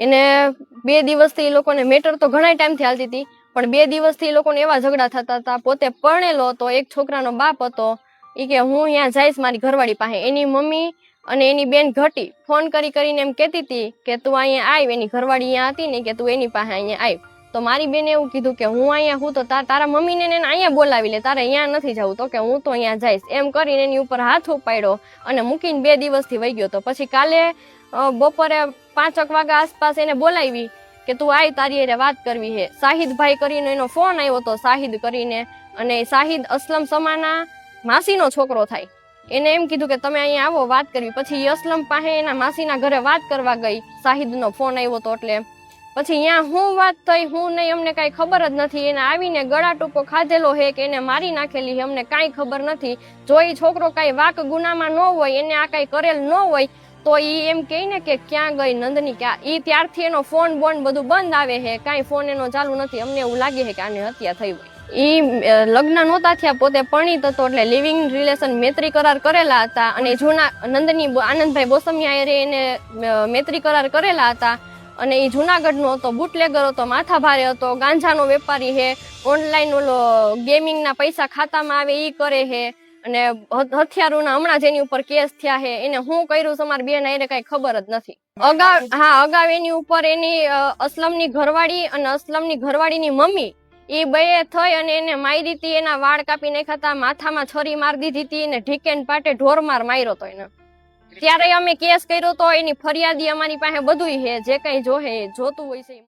એને 2 દિવસથી એ લોકોને મેટર તો ઘણા ટાઈમથી હાલતી હતી, પણ 2 દિવસથી એ લોકોને એવા ઝઘડા થતા હતા. પોતે પરણેલો હતો, એક છોકરાનો બાપ હતો. એ કે હું અહીંયા જઈશ મારી ઘરવાળી પાસે. એની મમ્મી અને એની બેન ઘટી ફોન કરીને એમ કહેતી હતી કે તું અહીંયા આવ. એની ઘરવાળી અહીંયા હતી ને કે તું એની પાસે અહીંયા આવ. તો મારી બેને એવું કીધું કે હું અહીંયા હું તો તારા મમ્મીને અહીંયા બોલાવી લે, તારે અહીંયા નથી જવું. તો કે હું તો અહીંયા જઈશ એમ કરીને એની ઉપર હાથ ઉપાડ્યો અને મૂકીને 2 દિવસથી વહી ગયો. તો પછી કાલે બપોરે 5 વાગ્યા આસપાસ એને બોલાવી કે તું આય, તારી એને વાત કરવી છે. શાહિદભાઈ કરીને એનો ફોન આવ્યો હતો, શાહિદ કરીને. અને શાહિદ અસલમ સમાના માસીનો છોકરો થાય. એને એમ કીધું કે તમે અહીંયા આવો વાત કરવી. પછી અસલમ પાસે એના માસીના ઘરે વાત કરવા ગઈ. શાહિદનો ફોન આવ્યો હતો એટલે પછી અહીંયા હું વાત થઈ હું નહીં અમને કાંઈ ખબર જ નથી. એને આવીને ગળા ટૂંકો ખાધેલો હે કે એને મારી નાખેલી હે અમને કાંઈ ખબર નથી. જો એ છોકરો કાંઈ વાક ગુનામાં ન હોય, એને આ કાંઈ કરેલ ન હોય તો એ એમ કહે ને કે ક્યાં ગઈ નંદની, ક્યાં. એ ત્યારથી એનો ફોન બોન બધું બંધ આવે છે, કાંઈ ફોન એનો ચાલુ નથી. અમને એવું લાગે છે કે આને હત્યા થઈ હોય. એ લગ્ન નહોતા થયા, પોતે પરણિત હતો એટલે લિવિંગ રિલેશન મૈત્રી કરાર કરેલા હતા. અને જૂના નંદની આનંદભાઈ બોસમિયા એને મૈત્રી કરાર કરેલા હતા. અને એ જુનાગઢનો હતો, બુટલેગર હતો, માથા ભારે હતો, ગાંજાનો વેપારી છે, ઓનલાઈન ઓલો ગેમિંગના પૈસા ખાતામાં આવે એ કરે છે. અને હથિયારોના હમણાં જ એની ઉપર કેસ થયા છે. એને હું કર્યું તમારી બેન એને કઈ ખબર જ નથી. અગાઉ એની ઉપર એની અસલમની ઘરવાળી અને અસલમની ઘરવાળીની મમ્મી એ બે થઈ અને એને મારી હતી. એના વાળ કાપી નાખ્યા હતા, માથામાં છરી મારી દીધી હતી ને ઢીકેન પાટે ઢોરમાર માર્યો હતો એને. ત્યારે અમે કેસ કર્યો તો, એની ફરિયાદી અમારી પાસે બધું છે, જે કઈ જોહે જોતું હોય છે.